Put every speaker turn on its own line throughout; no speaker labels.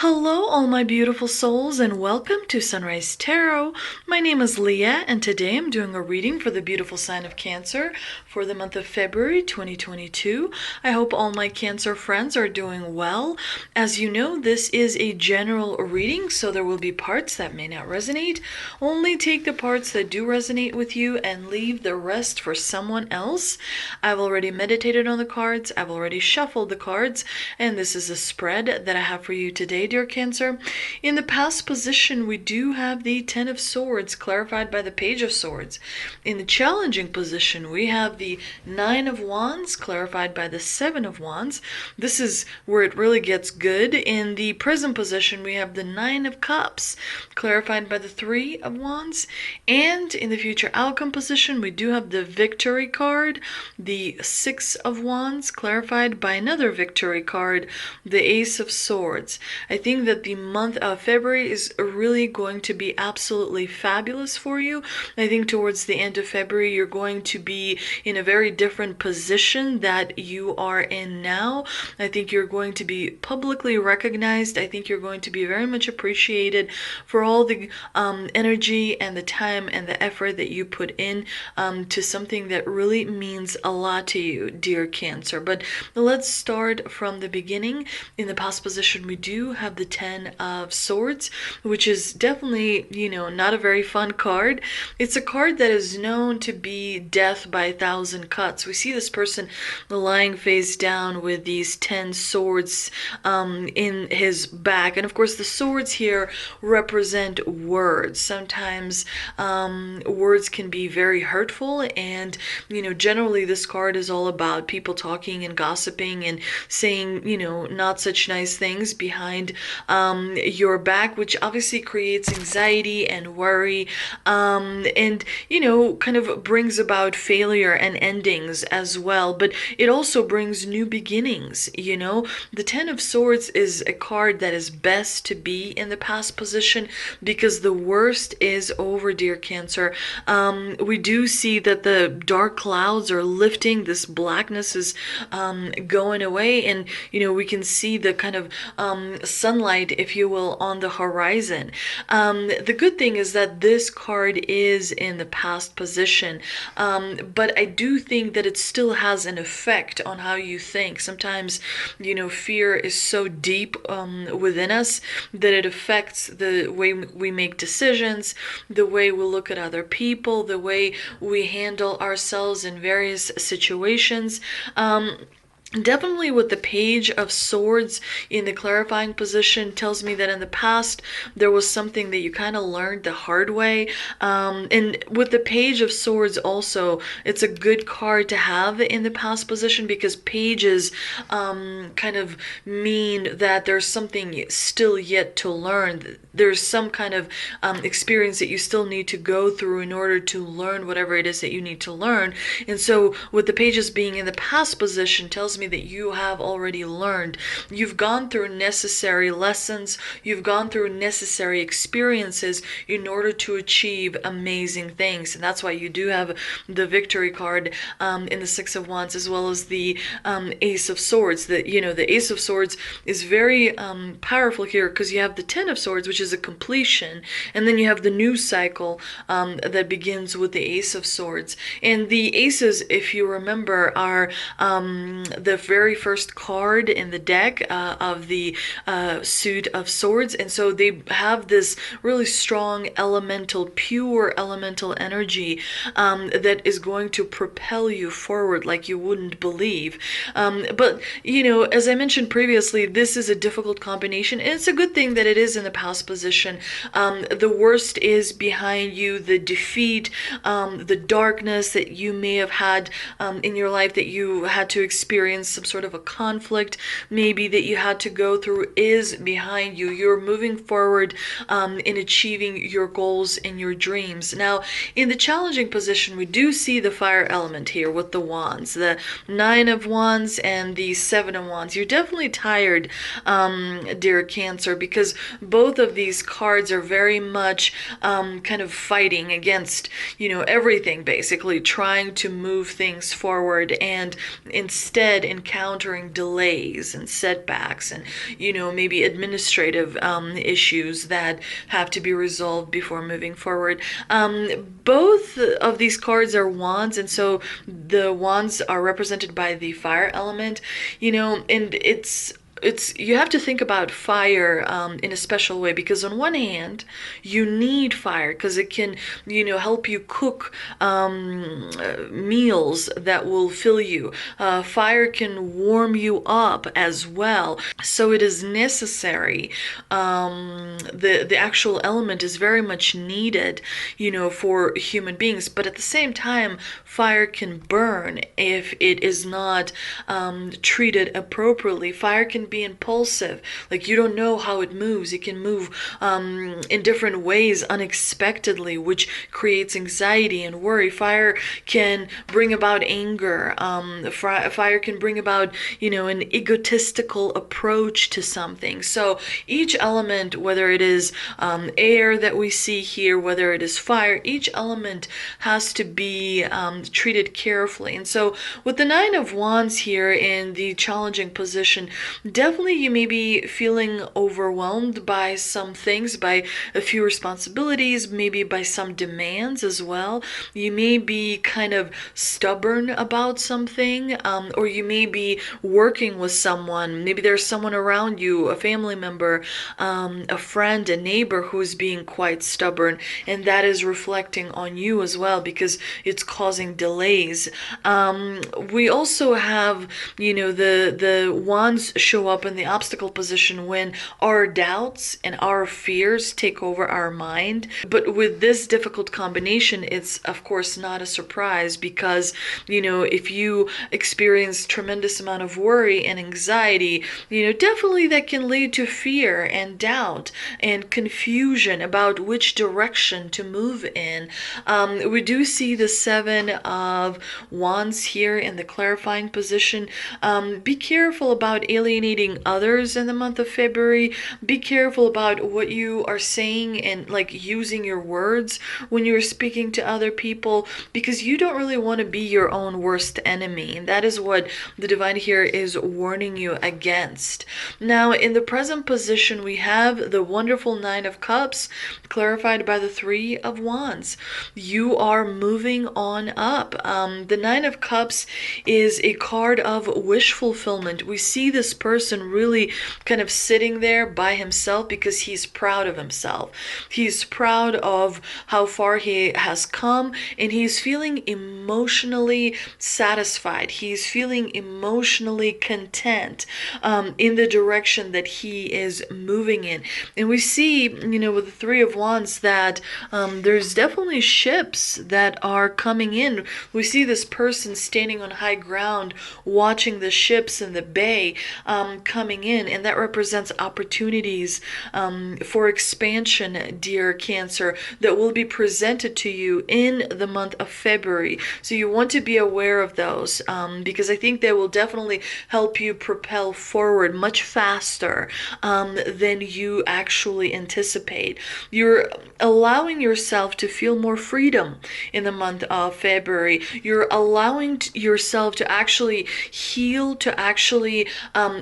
Hello, all my beautiful souls, and welcome to Sunrise Tarot. My name is Leah, and today I'm doing a reading for the beautiful sign of Cancer for the month of February 2022. I hope all my Cancer friends are doing well. As you know, this is a general reading, so there will be parts that may not resonate. Only take the parts that do resonate with you and leave the rest for someone else. I've already meditated on the cards, I've already shuffled the cards, and this is a spread that I have for you today, dear Cancer. In the past position, we do have the Ten of Swords clarified by the Page of Swords. In the challenging position, we have the Nine of Wands clarified by the Seven of Wands. This is where it really gets good. In the Prison position, we have the Nine of Cups clarified by the Three of Wands. And in the Future Outcome position, we do have the Victory card, the Six of Wands clarified by another Victory card, the Ace of Swords. I think that the month of February is really going to be absolutely fabulous for you. I think towards the end of February, you're going to be in a very different position that you are in now. I think you're going to be publicly recognized. I think you're going to be very much appreciated for all the energy and the time and the effort that you put in to something that really means a lot to you, dear Cancer. But let's start from the beginning. In the past position, we do have the Ten of Swords, which is definitely, not a very fun card. It's a card that is known to be death by 1,000 cuts. We see this person lying face down with these 10 swords in his back. And of course, the swords here represent words. Sometimes words can be very hurtful, and, generally this card is all about people talking and gossiping and saying, not such nice things behind your back, which obviously creates anxiety and worry, and kind of brings about failure and endings as well. But it also brings new beginnings. The Ten of Swords is a card that is best to be in the past position because the worst is over, dear Cancer. We do see that the dark clouds are lifting, this blackness is going away, and we can see the kind of sunlight, if you will, on the horizon. The good thing is that this card is in the past position, but I do think that it still has an effect on how you think. Sometimes, fear is so deep within us that it affects the way we make decisions, the way we look at other people, the way we handle ourselves in various situations. Definitely with the Page of Swords in the clarifying position tells me that in the past there was something that you kind of learned the hard way. And with the Page of Swords also, it's a good card to have in the past position because pages kind of mean that there's something still yet to learn. There's some kind of experience that you still need to go through in order to learn whatever it is that you need to learn. And so with the pages being in the past position tells me that you have already learned. You've gone through necessary lessons, you've gone through necessary experiences in order to achieve amazing things. And that's why you do have the Victory card in the Six of Wands, as well as the Ace of Swords. The Ace of Swords is very powerful here because you have the Ten of Swords, which is a completion, and then you have the new cycle that begins with the Ace of Swords. And the aces, if you remember, are the very first card in the deck of the Suit of Swords, and so they have this really strong elemental, pure elemental energy that is going to propel you forward like you wouldn't believe. But as I mentioned previously, this is a difficult combination, and it's a good thing that it is in the past position. The worst is behind you, the defeat, the darkness that you may have had in your life, that you had to experience some sort of a conflict maybe that you had to go through, is behind you. You're moving forward in achieving your goals and your dreams. Now, in the challenging position, we do see the fire element here with the wands, the Nine of Wands and the Seven of Wands. You're definitely tired, dear Cancer, because both of these cards are very much kind of fighting against, everything, basically trying to move things forward, and instead encountering delays and setbacks and, maybe administrative issues that have to be resolved before moving forward. Both of these cards are wands, and so the wands are represented by the fire element, and you have to think about fire in a special way, because on one hand you need fire because it can help you cook meals that will fill you. Fire can warm you up as well, so it is necessary. The actual element is very much needed for human beings, but at the same time fire can burn if it is not treated appropriately. Fire can be impulsive, like you don't know how it moves. It can move in different ways unexpectedly, which creates anxiety and worry. Fire can bring about anger. Fire can bring about an egotistical approach to something. So each element, whether it is air that we see here, whether it is fire, each element has to be treated carefully. And so with the Nine of Wands here in the challenging position, definitely you may be feeling overwhelmed by some things, by a few responsibilities, maybe by some demands as well. You may be kind of stubborn about something, or you may be working with someone. Maybe there's someone around you, a family member, a friend, a neighbor who's being quite stubborn, and that is reflecting on you as well because it's causing delays. We also have, the wands show up in the obstacle position when our doubts and our fears take over our mind. But with this difficult combination, it's of course not a surprise because, if you experience tremendous amount of worry and anxiety, definitely that can lead to fear and doubt and confusion about which direction to move in. We do see the Seven of Wands here in the clarifying position. Be careful about alienating others in the month of February. Be careful about what you are saying and using your words when you're speaking to other people, because you don't really want to be your own worst enemy. And that is what the divine here is warning you against. Now, in the present position, we have the wonderful Nine of Cups clarified by the Three of Wands. You are moving on up. The Nine of Cups is a card of wish fulfillment. We see this person really kind of sitting there by himself because he's proud of himself. He's proud of how far he has come, and he's feeling emotionally satisfied. He's feeling emotionally content in the direction that he is moving in. And we see, with the Three of Wands that there's definitely ships that are coming in. We see this person standing on high ground watching the ships in the bay coming in, and that represents opportunities for expansion, dear Cancer, that will be presented to you in the month of February. So you want to be aware of those because I think they will definitely help you propel forward much faster than you actually anticipate. You're allowing yourself to feel more freedom in the month of February. You're allowing yourself to actually heal, to actually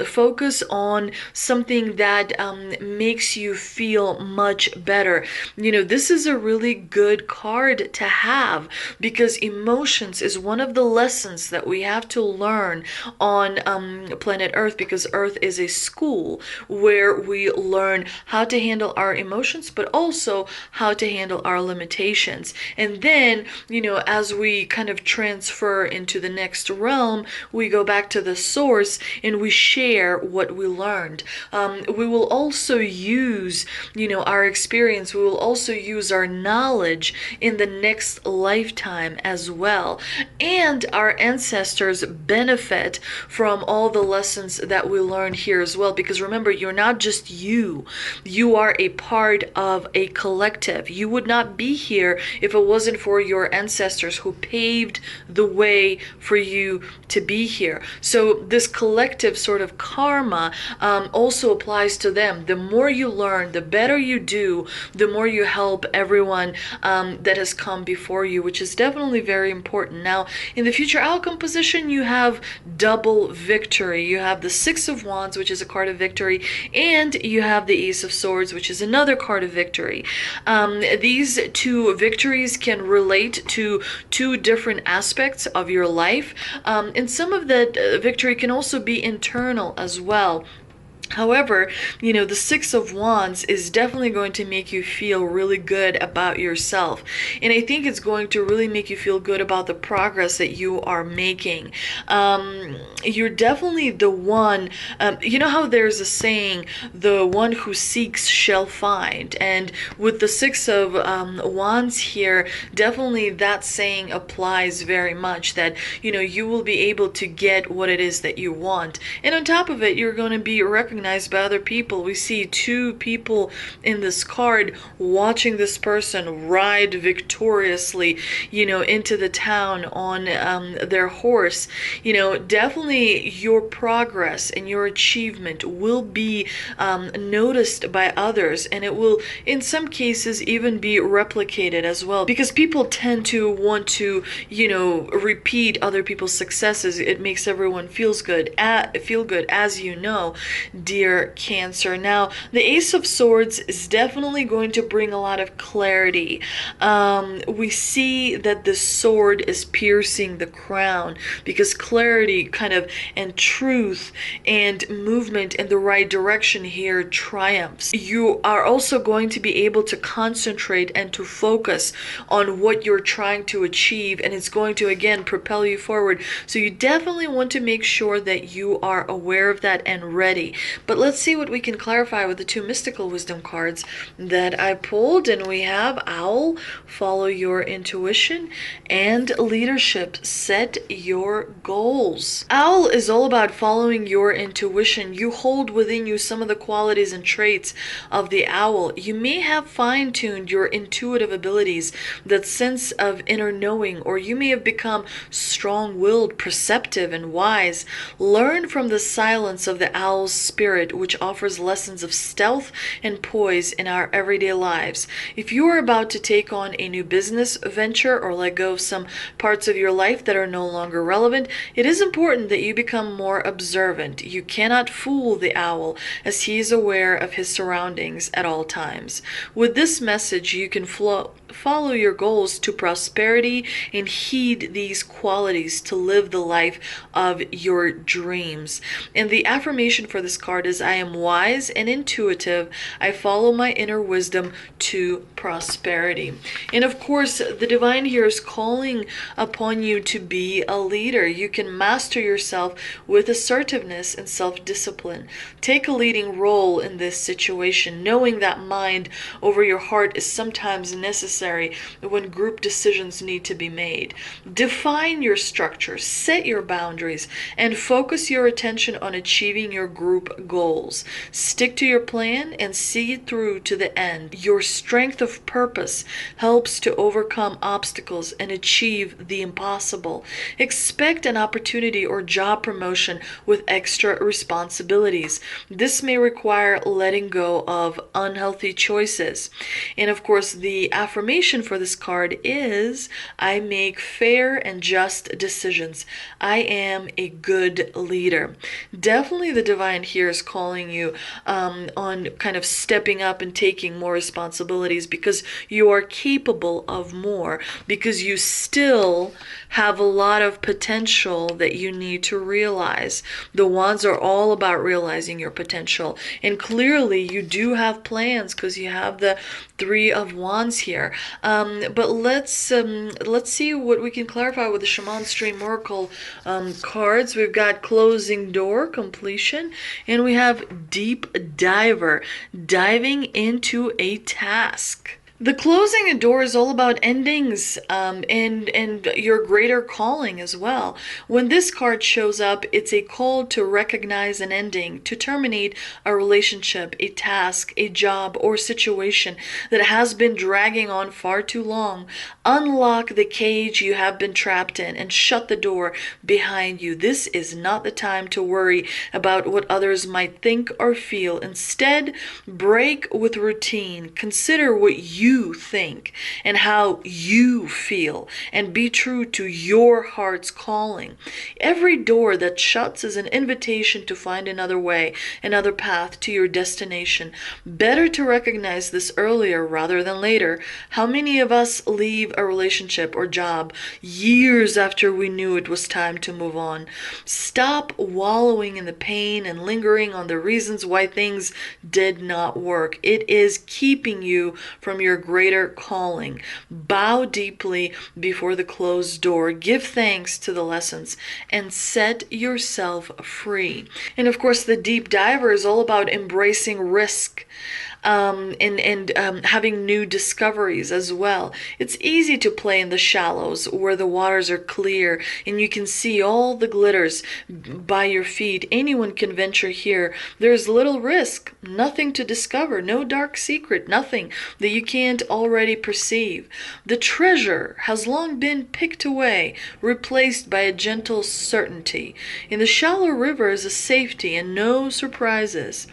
focus on something that makes you feel much better. This is a really good card to have because emotions is one of the lessons that we have to learn on planet Earth, because Earth is a school where we learn how to handle our emotions, but also how to handle our limitations. And then, as we kind of transfer into the next realm, we go back to the source and we share what we learned. We will also use, our experience. We will also use our knowledge in the next lifetime as well. And our ancestors benefit from all the lessons that we learned here as well. Because remember, you're not just you. You are a part of a collective. You would not be here if it wasn't for your ancestors who paved the way for you to be here. So this collective sort of karma also applies to them. The more you learn, the better you do, the more you help everyone that has come before you, which is definitely very important. Now, in the future outcome position, you have double victory. You have the Six of Wands, which is a card of victory, and you have the Ace of Swords, which is another card of victory. These two victories can relate to two different aspects of your life, and some of that victory can also be internal as well. However, the Six of Wands is definitely going to make you feel really good about yourself. And I think it's going to really make you feel good about the progress that you are making. You're definitely the one, you know how there's a saying, the one who seeks shall find. And with the Six of Wands here, definitely that saying applies very much, that, you will be able to get what it is that you want. And on top of it, you're going to be recognized by other people. We see two people in this card watching this person ride victoriously, into the town on their horse. Definitely your progress and your achievement will be noticed by others, and it will, in some cases, even be replicated as well, because people tend to want to, repeat other people's successes. It makes everyone feel good, as you know, dear Cancer. Now, the Ace of Swords is definitely going to bring a lot of clarity. We see that the sword is piercing the crown, because clarity and truth and movement in the right direction here triumphs. You are also going to be able to concentrate and to focus on what you're trying to achieve, and it's going to again propel you forward. So you definitely want to make sure that you are aware of that and ready. But let's see what we can clarify with the two mystical wisdom cards that I pulled. And we have Owl, follow your intuition, and Leadership, set your goals. Owl is all about following your intuition. You hold within you some of the qualities and traits of the owl. You may have fine-tuned your intuitive abilities, that sense of inner knowing, or you may have become strong-willed, perceptive, and wise. Learn from the silence of the owl's spirit, which offers lessons of stealth and poise in our everyday lives. If you are about to take on a new business venture or let go of some parts of your life that are no longer relevant, it is important that you become more observant. You cannot fool the owl, as he is aware of his surroundings at all times. With this message, you can follow your goals to prosperity and heed these qualities to live the life of your dreams. And the affirmation for this card is, I am wise and intuitive. I follow my inner wisdom to prosperity. And of course, the divine here is calling upon you to be a leader. You can master yourself with assertiveness and self-discipline. Take a leading role in this situation, knowing that mind over your heart is sometimes necessary when group decisions need to be made. Define your structure, set your boundaries, and focus your attention on achieving your group goals. Stick to your plan and see it through to the end. Your strength of purpose helps to overcome obstacles and achieve the impossible. Expect an opportunity or job promotion with extra responsibilities. This may require letting go of unhealthy choices. And of course, the affirmation for this card is, I make fair and just decisions. I am a good leader. Definitely the divine here is calling you on kind of stepping up and taking more responsibilities, because you are capable of more, because you still have a lot of potential that you need to realize. The wands are all about realizing your potential, and clearly you do have plans, because you have the Three of Wands here. But let's see what we can clarify with the Shaman Stream Oracle cards. We've got Closing Door, Completion, and we have Deep Diver, diving into a task. The closing a door is all about endings, and your greater calling as well. When this card shows up, it's a call to recognize an ending, to terminate a relationship, a task, a job, or situation that has been dragging on far too long. Unlock the cage you have been trapped in and shut the door behind you. This is not the time to worry about what others might think or feel. Instead, break with routine. Consider what you think and how you feel, and be true to your heart's calling. Every door that shuts is an invitation to find another way, another path to your destination. Better to recognize this earlier rather than later. How many of us leave a relationship or job years after we knew it was time to move on? Stop wallowing in the pain and lingering on the reasons why things did not work. It is keeping you from your greater calling. Bow deeply before the closed door. Give thanks to the lessons and set yourself free. And of course, the deep diver is all about embracing risk. And having new discoveries as well. It's easy to play in the shallows where the waters are clear and you can see all the glitters by your feet. Anyone can venture here. There's little risk, nothing to discover, no dark secret, nothing that you can't already perceive. The treasure has long been picked away, replaced by a gentle certainty. In the shallow river is a safety and no surprises.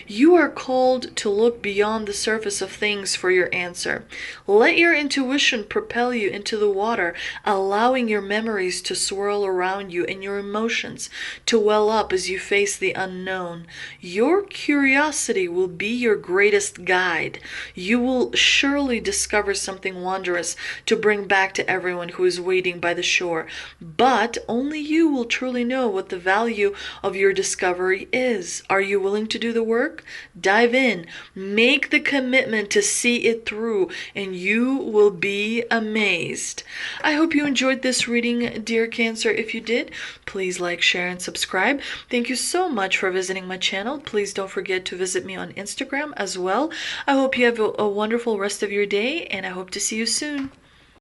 You are called to look beyond the surface of things for your answer. Let your intuition propel you into the water, allowing your memories to swirl around you and your emotions to well up as you face the unknown. Your curiosity will be your greatest guide. You will surely discover something wondrous to bring back to everyone who is waiting by the shore. But only you will truly know what the value of your discovery is. Are you willing to do the work? Dive in. Make the commitment to see it through, and you will be amazed. I hope you enjoyed this reading, dear Cancer. If you did, please like, share, and subscribe. Thank you so much for visiting my channel. Please don't forget to visit me on Instagram as well. I hope you have a wonderful rest of your day, and I hope to see you soon.